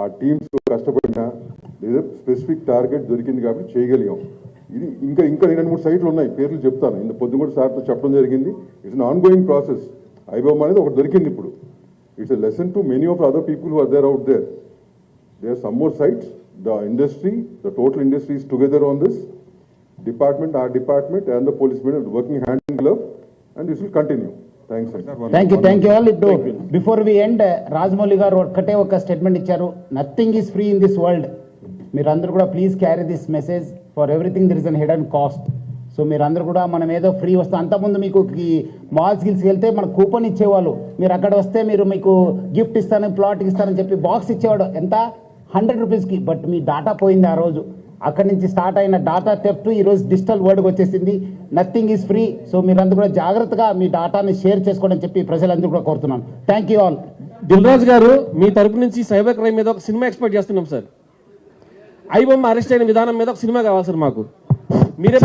ఆ టీమ్స్ కష్టపడినా లేదా స్పెసిఫిక్ టార్గెట్ దొరికింది కాబట్టి చేయగలిగాం. ఇది ఇంకా 2-3 సైట్లు ఉన్నాయి, పేర్లు చెప్తాను. ఇంత పొద్దున కూడా సార్తో చెప్పడం జరిగింది. It's an ongoing process. IBomma అనేది ఒకటి దొరికింది ఇప్పుడు. It's a lesson to many of other people who are there out there. There are some more sites. The industry, the total industry is together on this. Department, our department and the police are working hand in glove, and this will continue. Thanks, sir. Thank you all. Before we end, Rajamouli garu ఒక్కటే ఒక statement ఇచ్చారు. Nothing is free in this world. మీరందరూ కూడా please carry this message. For everything there is an hidden cost. So మీరందరూ కూడా మనం ఏదో free వస్తాం. అంతకుముందు మీకు మాల్స్ గిల్స్కి వెళ్తే మనకు కూపన్ ఇచ్చేవాళ్ళు. మీరు అక్కడ వస్తే మీకు గిఫ్ట్ ఇస్తాను, ప్లాట్ ఇస్తానని చెప్పి బాక్స్ ఇచ్చేవాడు. ఎంత? 100 రూపీస్కి. బట్ మీ డాటా పోయింది ఆ రోజు. అక్కడి నుంచి స్టార్ట్ అయిన డాటా థెఫ్ట్ ఈరోజు డిజిటల్ వరల్డ్కి వచ్చేసింది. Nothing is free. సో మీరందరూ కూడా జాగ్రత్తగా మీ డాటాని షేర్ చేసుకోవడం చెప్పి ప్రజలందరూ కూడా కోరుతున్నాను. Thank you all. Dil Raju గారు, మీ తరపు నుంచి సైబర్ క్రైమ్ మీద ఒక సినిమా ఎక్స్పెక్ట్ చేస్తున్నాం సార్. ఐబొమ్మ అరెస్ట్ అయిన విధానం మీద ఒక సినిమా కావాలి సార్ మాకు. మీరే